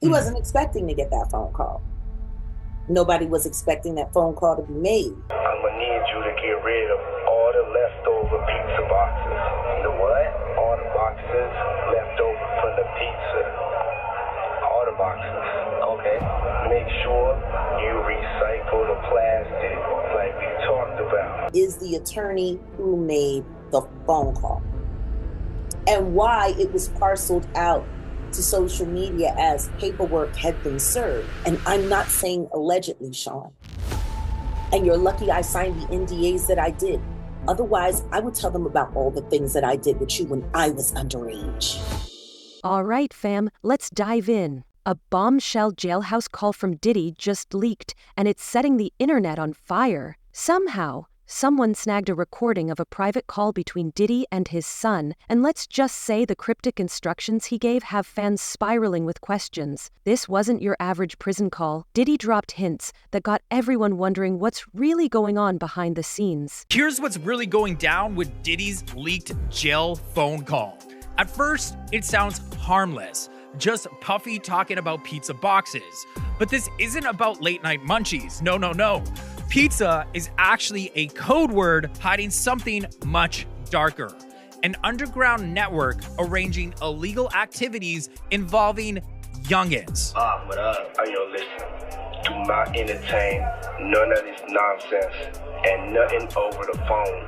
He wasn't expecting to get that phone call. Nobody was expecting that phone call to be made. I'm gonna need you to get rid of all the leftover pizza boxes. The what? All the boxes left over from the pizza. All the boxes. Okay. Make sure you recycle the plastic like we talked about. Is the attorney who made the phone call, and why it was parceled out to social media as paperwork had been served. And I'm not saying allegedly, Sean. And you're lucky I signed the NDAs that I did. Otherwise, I would tell them about all the things that I did with you when I was underage. All right, fam, let's dive in. A bombshell jailhouse call from Diddy just leaked, and it's setting the internet on fire. Somehow, someone snagged a recording of a private call between Diddy and his son, and let's just say the cryptic instructions he gave have fans spiraling with questions. This wasn't your average prison call. Diddy dropped hints that got everyone wondering what's really going on behind the scenes. Here's what's really going down with Diddy's leaked jail phone call. At first, it sounds harmless, just Puffy talking about pizza boxes. But this isn't about late night munchies. No. Pizza is actually a code word hiding something much darker. An underground network arranging illegal activities involving youngins. What up? Yo, listen. Do not entertain none of this nonsense and nothing over the phone.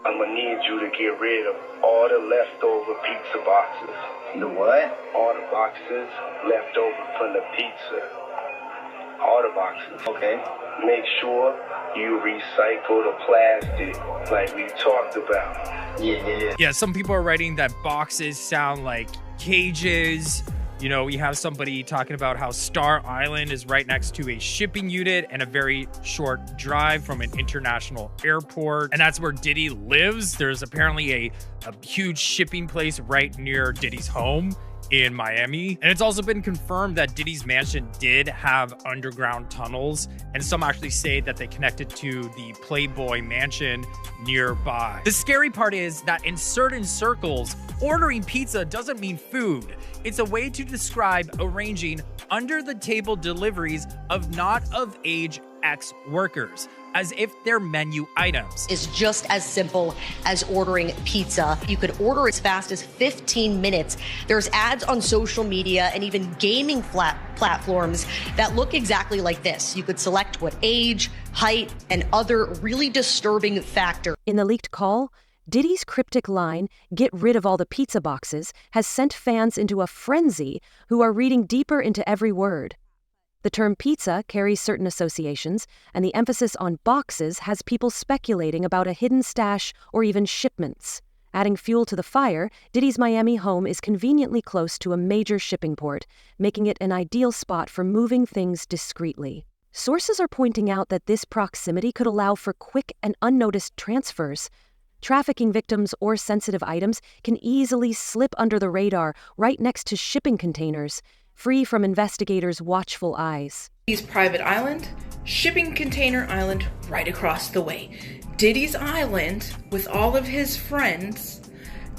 I'm gonna need you to get rid of all the leftover pizza boxes. The what? All the boxes left over from the pizza. All the boxes. Okay. Make sure you recycle the plastic like we talked about. Yeah, some people are writing that boxes sound like cages. You know, we have somebody talking about how Star Island is right next to a shipping unit and a very short drive from an international airport. And that's where Diddy lives. There's apparently a huge shipping place right near Diddy's home in Miami. And it's also been confirmed that Diddy's mansion did have underground tunnels, and some actually say that they connected to the Playboy mansion nearby. The scary part is that in certain circles, ordering pizza doesn't mean food. It's a way to describe arranging under-the-table deliveries of not-of-age ex-workers, as if they're menu items. Is just as simple as ordering pizza. You could order as fast as 15 minutes. There's ads on social media and even gaming platforms that look exactly like this. You could select what age, height, and other really disturbing factors. In the leaked call, Diddy's cryptic line, "Get rid of all the pizza boxes," has sent fans into a frenzy who are reading deeper into every word. The term pizza carries certain associations, and the emphasis on boxes has people speculating about a hidden stash or even shipments. Adding fuel to the fire, Diddy's Miami home is conveniently close to a major shipping port, making it an ideal spot for moving things discreetly. Sources are pointing out that this proximity could allow for quick and unnoticed transfers. Trafficking victims or sensitive items can easily slip under the radar right next to shipping containers, free from investigators' watchful eyes. Diddy's private island, shipping container island right across the way. Diddy's island with all of his friends,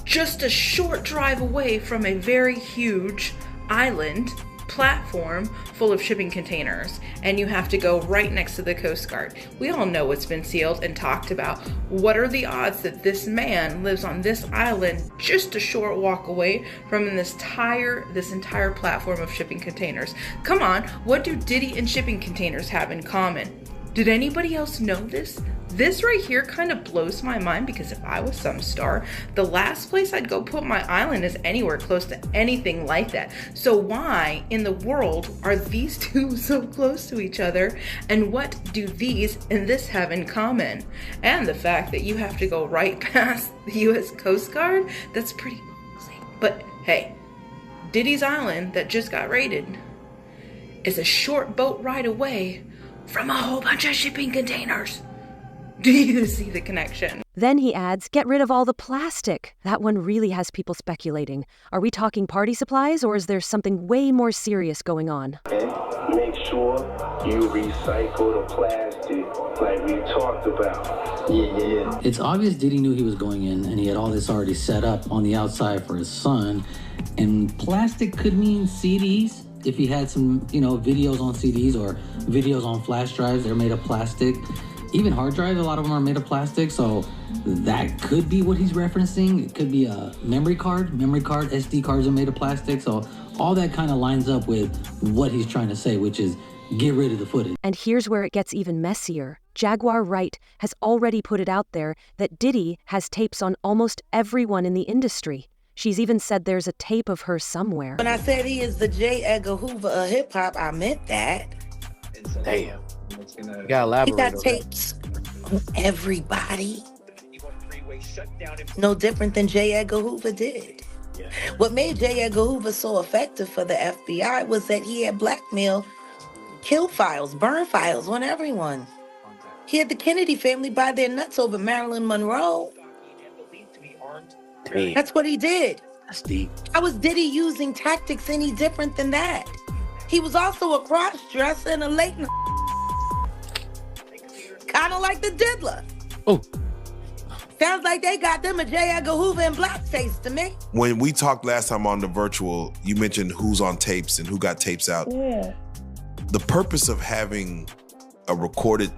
just a short drive away from a very huge island platform full of shipping containers, and you have to go right next to the Coast Guard. We all know what's been sealed and talked about. What are the odds that this man lives on this island just a short walk away from this entire platform of shipping containers? Come on, what do Diddy and shipping containers have in common? Did anybody else know this? This right here kind of blows my mind, because if I was some star, the last place I'd go put my island is anywhere close to anything like that. So why in the world are these two so close to each other? And what do these and this have in common? And the fact that you have to go right past the US Coast Guard, that's pretty ballsy. But hey, Diddy's island that just got raided is a short boat ride away from a whole bunch of shipping containers. Do you see the connection? Then he adds, "Get rid of all the plastic." That one really has people speculating. Are we talking party supplies, or is there something way more serious going on? Okay. make sure you recycle the plastic like we talked about. Yeah. It's obvious Diddy knew he was going in, and he had all this already set up on the outside for his son. And plastic could mean CDs. If he had some, videos on CDs or videos on flash drives, they're made of plastic. Even hard drives, a lot of them are made of plastic, so that could be what he's referencing. It could be a memory card, SD cards are made of plastic, so all that kind of lines up with what he's trying to say, which is get rid of the footage. And here's where it gets even messier. Jaguar Wright has already put it out there that Diddy has tapes on almost everyone in the industry. She's even said there's a tape of her somewhere. When I said he is the J. Edgar Hoover of hip-hop, I meant that. Damn. You gotta elaborate. He got tapes on everybody. No different than J. Edgar Hoover did. Yeah. What made J. Edgar Hoover so effective for the FBI was that he had blackmail, kill files, burn files on everyone. He had the Kennedy family buy their nuts over Marilyn Monroe. Damn. That's what he did. That's deep. How was Diddy using tactics any different than that? He was also a cross-dresser and a late kind of like the Diddler. Oh. Sounds like they got them a J. Edgar Hoover in blackface to me. When we talked last time on the virtual, you mentioned who's on tapes and who got tapes out. Yeah. The purpose of having a recorded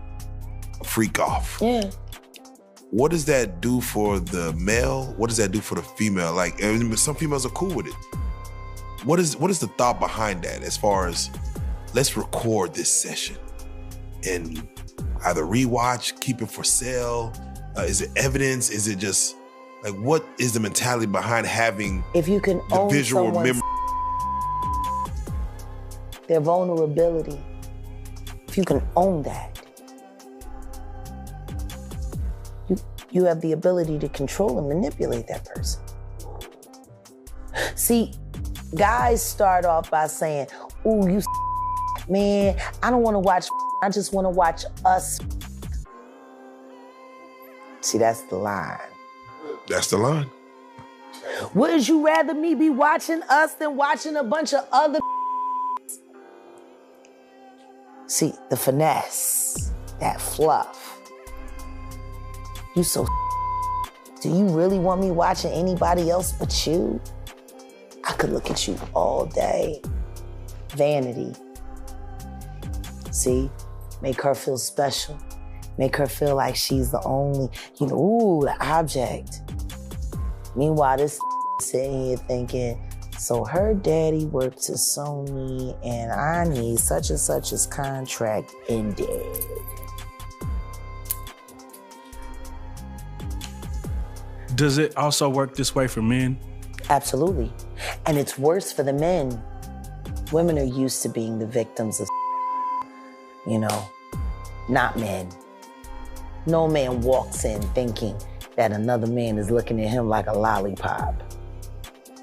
freak off. Yeah. What does that do for the male? What does that do for the female? Like, some females are cool with it. What is the thought behind that as far as, let's record this session and either rewatch, keep it for sale? Is it evidence? Is it just, like, what is the mentality behind having if you can the own visual memory? Their vulnerability, if you can own that, you have the ability to control and manipulate that person. See, guys start off by saying, ooh, you man, I don't want to watch, I just want to watch us. See, that's the line. That's the line. Would you rather me be watching us than watching a bunch of other? See, the finesse, that fluff. You so do you really want me watching anybody else but you? I could look at you all day. Vanity. See, make her feel special. Make her feel like she's the only, ooh, the object. Meanwhile, this sitting here thinking, so her daddy worked to Sony and I need such and such's contract ended. Does it also work this way for men? Absolutely. And it's worse for the men. Women are used to being the victims of, not men. No man walks in thinking that another man is looking at him like a lollipop.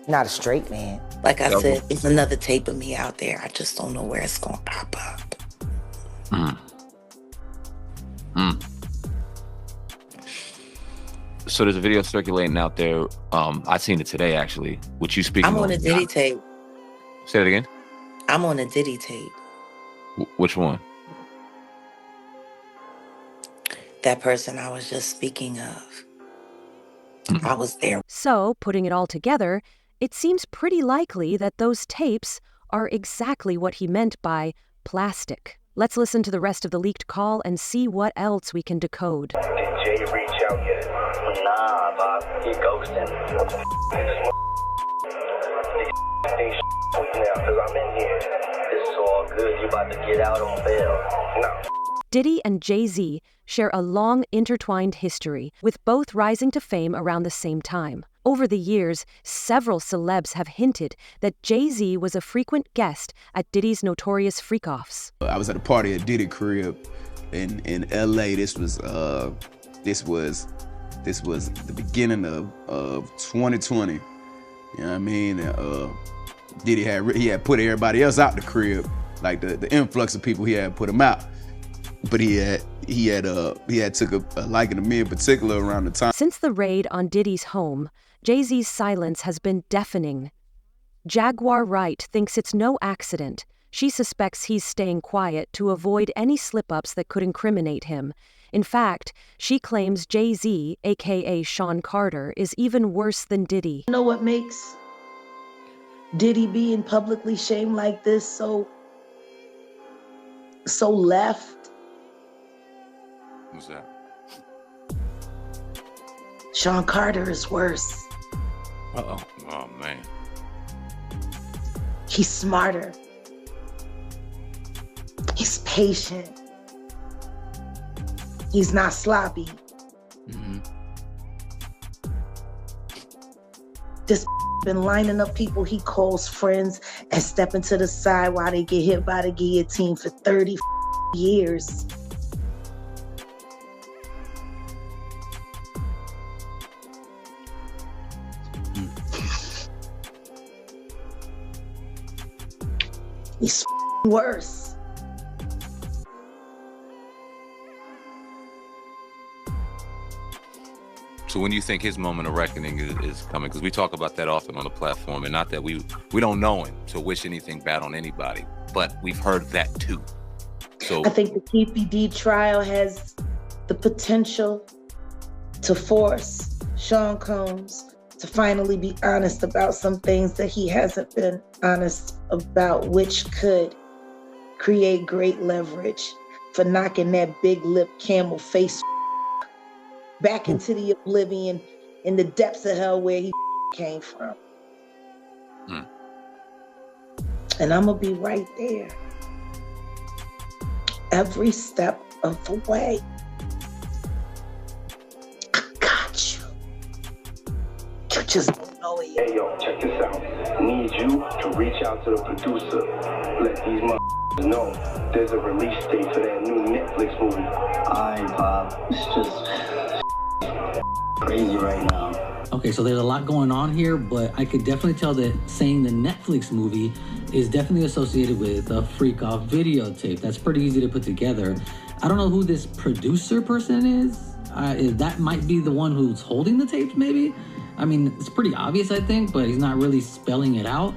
Not a straight man. Like I said, there's another tape of me out there. I just don't know where it's going to pop up. So there's a video circulating out there. I seen it today, actually. Which you speaking? I'm on a Diddy tape. Say it again. I'm on a Diddy tape. Which one? That person I was just speaking of. I was there. So, putting it all together, it seems pretty likely that those tapes are exactly what he meant by plastic. Let's listen to the rest of the leaked call and see what else we can decode. Did Jay reach out yet? Nah, Bob. He ghosting. These now, because I'm in here. It's all good. You about to get out on bail. No. Diddy and Jay-Z share a long intertwined history, with both rising to fame around the same time. Over the years, several celebs have hinted that Jay-Z was a frequent guest at Diddy's notorious freak-offs. I was at a party at Diddy crib in LA. This was the beginning of 2020. You know what I mean? Diddy had put everybody else out the crib, like the influx of people he had put them out. But he had took a liking to me in particular around the time. Since the raid on Diddy's home, Jay-Z's silence has been deafening. Jaguar Wright thinks it's no accident She suspects he's staying quiet to avoid any slip-ups that could incriminate him. In fact, she claims Jay-Z, aka Sean Carter, is even worse than Diddy. You know what makes Diddy being publicly shamed like this so left? What's that? Sean Carter is worse. Uh-oh. Oh, man. He's smarter. He's patient. He's not sloppy. Mm-hmm. This been lining up people he calls friends and stepping to the side while they get hit by the guillotine for 30 years. He's worse. So when do you think his moment of reckoning is coming? Because we talk about that often on the platform, and not that we don't know him to wish anything bad on anybody, but we've heard that too. So I think the TPD trial has the potential to force Sean Combs to finally be honest about some things that he hasn't been honest about, which could create great leverage for knocking that big lip camel face back into the oblivion in the depths of hell where he came from. And I'm gonna be right there every step of the way. I got you. You just don't know it yet. Hey yo, check this out. Need you to reach out to the producer. Let these motherfuckers know there's a release date for that new Netflix movie. Alright, Pop. It's just crazy right now. Okay, so there's a lot going on here, but I could definitely tell that saying the Netflix movie is definitely associated with a freak off videotape. That's pretty easy to put together. I don't know who this producer person is. That might be the one who's holding the tapes, maybe. I mean, it's pretty obvious, I think, but he's not really spelling it out.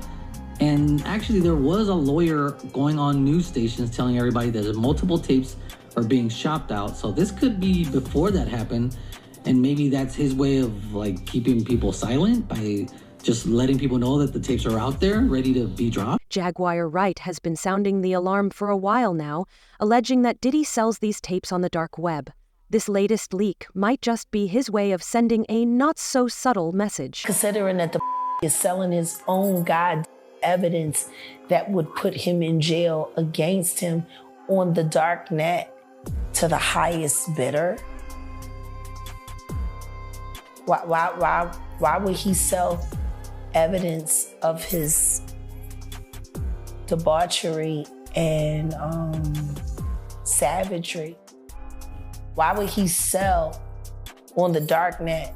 And actually, there was a lawyer going on news stations telling everybody that multiple tapes are being shopped out. So this could be before that happened. And maybe that's his way of like keeping people silent by just letting people know that the tapes are out there, ready to be dropped. Jaguar Wright has been sounding the alarm for a while now, alleging that Diddy sells these tapes on the dark web. This latest leak might just be his way of sending a not-so-subtle message. Considering that the is selling his own god evidence that would put him in jail against him on the dark net to the highest bidder. Why would he sell evidence of his debauchery and savagery? Why would he sell on the dark net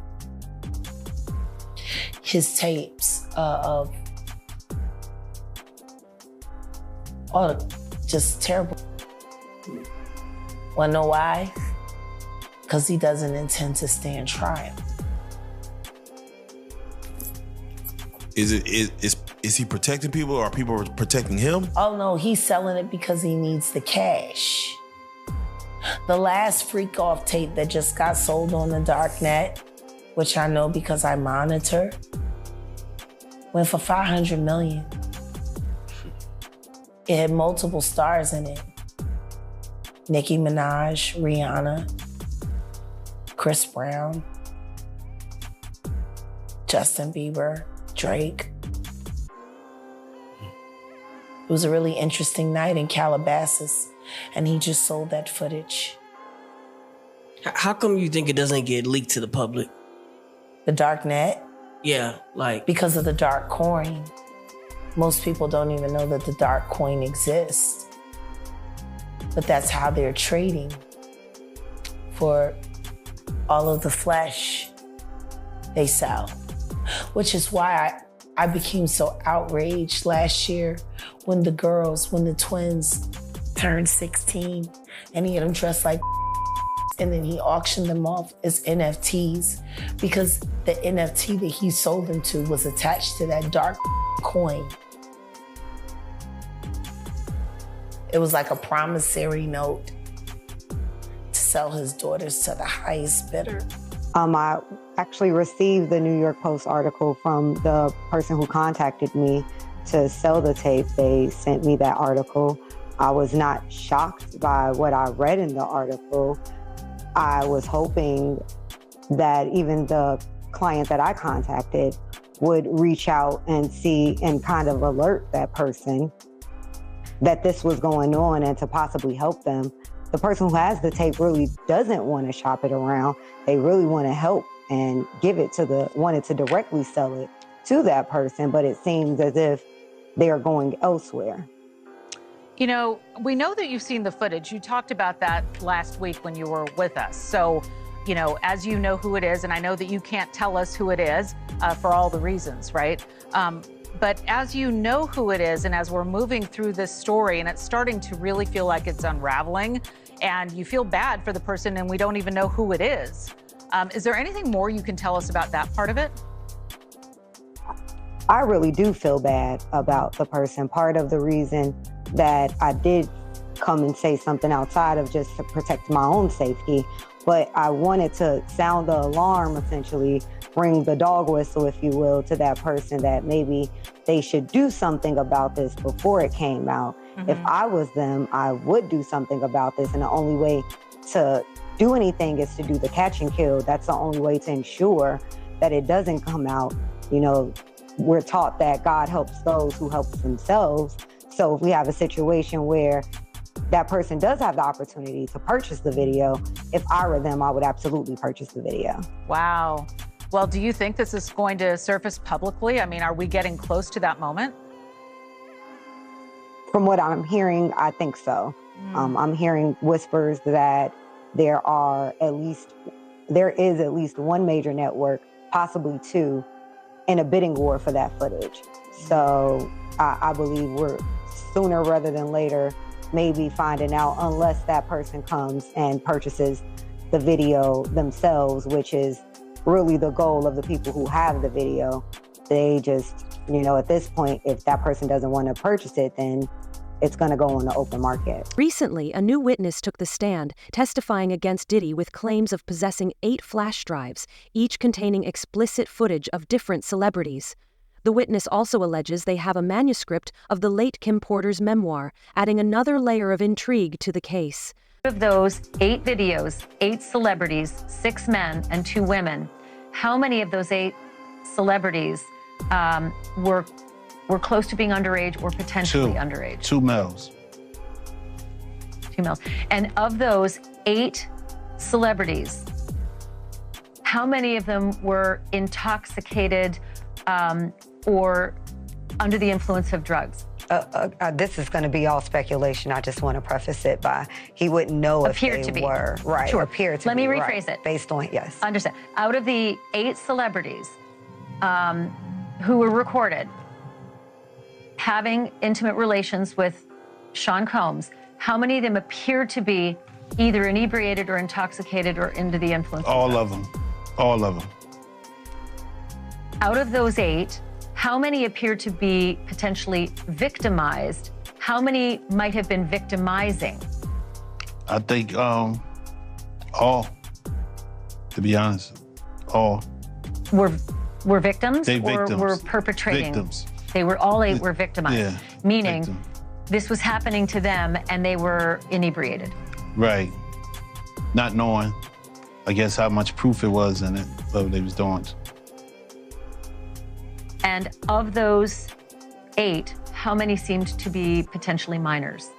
his tapes of just terrible? Wanna know why? Because he doesn't intend to stand trial. Is he protecting people, or are people protecting him? Oh no, he's selling it because he needs the cash. The last freak off tape that just got sold on the dark net, which I know because I monitor, went for $500 million. It had multiple stars in it. Nicki Minaj, Rihanna, Chris Brown, Justin Bieber, Drake. It was a really interesting night in Calabasas, and he just sold that footage. How come you think it doesn't get leaked to the public? The dark net? Yeah, like... Because of the dark coin. Most people don't even know that the dark coin exists. But that's how they're trading for all of the flesh they sell. Which is why I became so outraged last year when the twins turned 16 and he had them dressed like and then he auctioned them off as NFTs because the NFT that he sold them to was attached to that dark coin. It was like a promissory note to sell his daughters to the highest bidder. I actually received the New York Post article from the person who contacted me to sell the tape. They sent me that article. I was not shocked by what I read in the article. I was hoping that even the client that I contacted would reach out and see and kind of alert that person that this was going on and to possibly help them. The person who has the tape really doesn't want to shop it around. They really want to help and give it to wanted to directly sell it to that person, but it seems as if they are going elsewhere. You know, we know that you've seen the footage. You talked about that last week when you were with us. So, you know, as you know who it is, and I know that you can't tell us who it is for all the reasons, right? But as you know who it is, and as we're moving through this story, and it's starting to really feel like it's unraveling, and you feel bad for the person, and we don't even know who it is there anything more you can tell us about that part of it? I really do feel bad about the person. Part of the reason that I did come and say something outside of just to protect my own safety, but I wanted to sound the alarm, essentially, bring the dog whistle, if you will, to that person that maybe they should do something about this before it came out. Mm-hmm. If I was them, I would do something about this. And the only way to do anything is to do the catch and kill. That's the only way to ensure that it doesn't come out. You know, we're taught that God helps those who help themselves. So if we have a situation where that person does have the opportunity to purchase the video, if I were them, I would absolutely purchase the video. Wow. Well, do you think this is going to surface publicly? I mean, are we getting close to that moment? From what I'm hearing, I think so. I'm hearing whispers that there is at least one major network, possibly two, in a bidding war for that footage. So I believe we're sooner rather than later maybe finding out, unless that person comes and purchases the video themselves, which is really the goal of the people who have the video. They just, you know, at this point, if that person doesn't want to purchase it, then it's going to go on the open market. Recently, a new witness took the stand, testifying against Diddy with claims of possessing 8 flash drives, each containing explicit footage of different celebrities. The witness also alleges they have a manuscript of the late Kim Porter's memoir, adding another layer of intrigue to the case. Of those 8 videos, 8 celebrities, 6 men and 2 women, how many of those 8 celebrities were close to being underage or potentially underage? 2 males. 2 males. And of those 8 celebrities, how many of them were intoxicated or under the influence of drugs? This is going to be all speculation. I just want to preface it by he wouldn't know if they were. Right. Sure. Appear to Let be. me rephrase it. Based on, yes. Understand. Out of the 8 celebrities who were recorded having intimate relations with Sean Combs, how many of them appear to be either inebriated or intoxicated or under the influence? All of them. All of them. Out of those 8, how many appear to be potentially victimized? How many might have been victimizing? I think all, to be honest, all. Were victims They or victims. were perpetrating? Victims. They were, all 8 were victimized. Yeah, meaning victim. This was happening to them and they were inebriated. Right. Not knowing, I guess, how much proof it was in it, what they was doing. And of those 8, how many seemed to be potentially minors?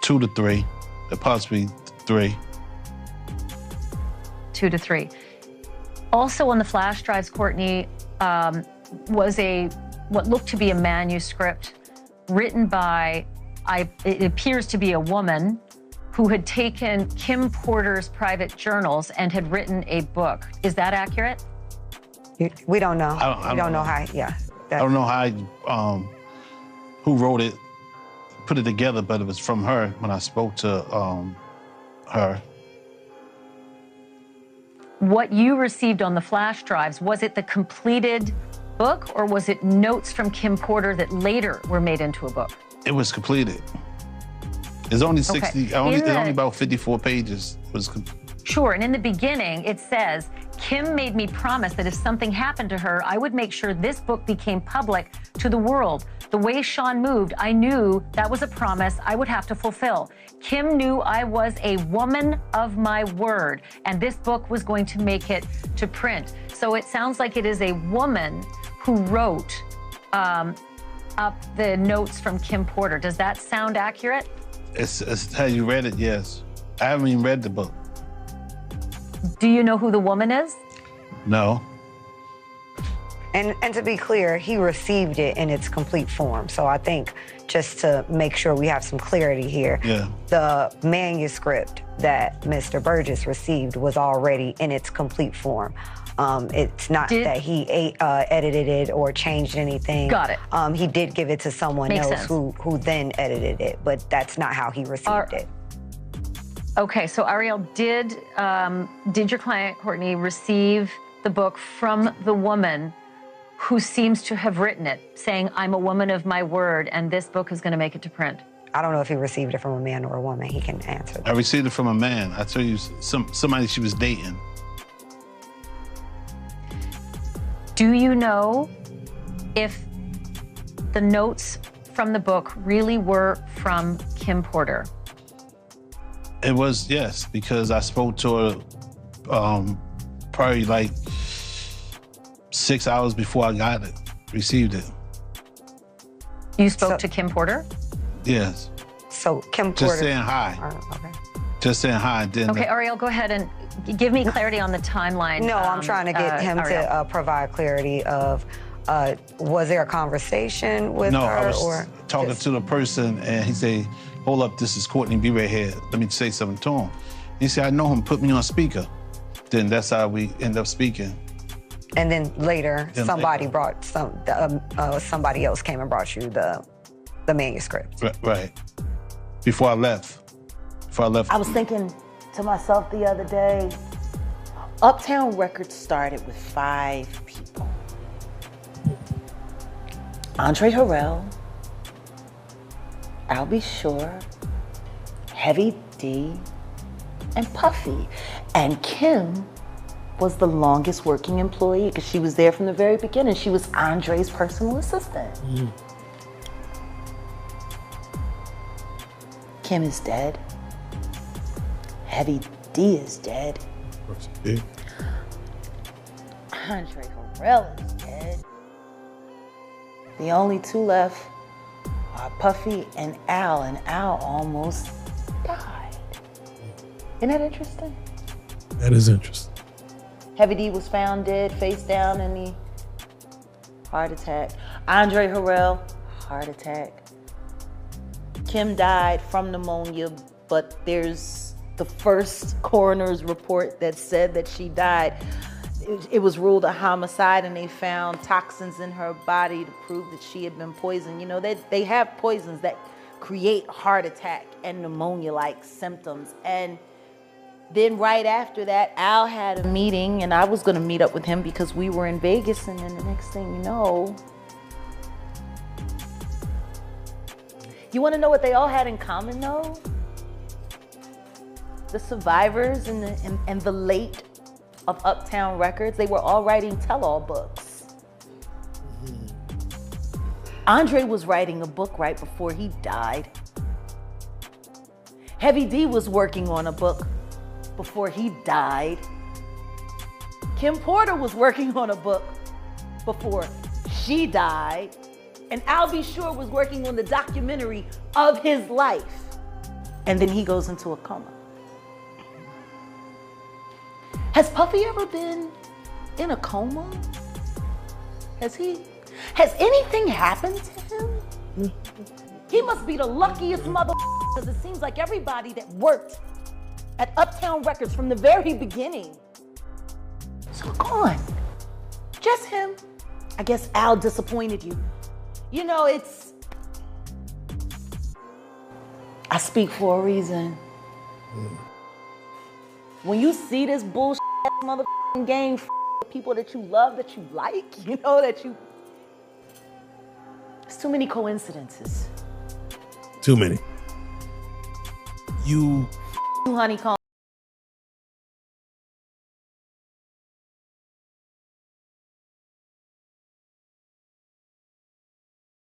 2 to 3, possibly 3. 2 to 3. Also on the flash drives, Courtney, was what looked to be a manuscript written by, it appears to be a woman who had taken Kim Porter's private journals and had written a book. Is that accurate? We don't know. I don't know how. Yeah. I don't know how, who wrote it, put it together, but it was from her when I spoke to her. What you received on the flash drives, was it the completed book or was it notes from Kim Porter that later were made into a book? It was completed. It's only 60, Okay. it's only about 54 pages. It was Sure, and in the beginning, it says, Kim made me promise that if something happened to her, I would make sure this book became public to the world. The way Sean moved, I knew that was a promise I would have to fulfill. Kim knew I was a woman of my word, and this book was going to make it to print. So it sounds like it is a woman who wrote up the notes from Kim Porter. Does that sound accurate? It's how you read it, yes. I haven't even read the book. Do you know who the woman is? No. And to be clear, he received it in its complete form. So I think just to make sure we have some clarity here, the manuscript that Mr. Burgess received was already in its complete form. It's not that he edited it or changed anything. Your it. He did give it to someone Makes else sense. who then edited it, but that's not how he received it. Okay, so Ariel, did your client, Courtney, receive the book from the woman who seems to have written it, saying, I'm a woman of my word, and this book is going to make it to print? I don't know if he received it from a man or a woman. He can answer that. I received it from a man. I tell you, somebody she was dating. Do you know if the notes from the book really were from Kim Porter? It was, yes, because I spoke to her probably like 6 hours before I got it, received it. You spoke to Kim Porter? Yes. So Kim Porter. Just saying hi. Okay. Just saying hi. Didn't Okay, Ariel, go ahead and give me clarity on the timeline. No, I'm trying to get him to provide clarity of, was there a conversation with No, her? I was or talking to the person, and he said, hold up, this is Courtney, be right here. Let me say something to him. He said, I know him, put me on speaker. Then that's how we end up speaking. And then later, somebody brought somebody else came and brought you the manuscript. Right. Before I left. I was thinking to myself the other day, Uptown Records started with 5 people. Andre Harrell, I'll Be Sure, Heavy D, and Puffy. And Kim was the longest working employee because she was there from the very beginning. She was Andre's personal assistant. Kim is dead. Heavy D is dead. Andre Harrell is dead. The only 2 left are Puffy and Al almost died. Isn't that interesting? That is interesting. Heavy D was found dead, face down in the heart attack. Andre Harrell, heart attack. Kim died from pneumonia, but there's the first coroner's report that said that she died. It was ruled a homicide, and they found toxins in her body to prove that she had been poisoned. You know, they have poisons that create heart attack and pneumonia-like symptoms. And then right after that, Al had a meeting, and I was gonna meet up with him because we were in Vegas, and then the next thing you know, you wanna know what they all had in common though? The survivors and the late of Uptown Records, they were all writing tell-all books. Andre was writing a book right before he died. Heavy D was working on a book before he died. Kim Porter was working on a book before she died. And I'll Be Sure was working on the documentary of his life. And then he goes into a coma. Has Puffy ever been in a coma? Has anything happened to him? He must be the luckiest mother, because it seems like everybody that worked at Uptown Records from the very beginning is gone. Just him. I guess Al disappointed you. You know, I speak for a reason. When you see this bullshit motherfucking game, people that you love, that you like, you know, it's too many coincidences. Too many. You Honeycomb.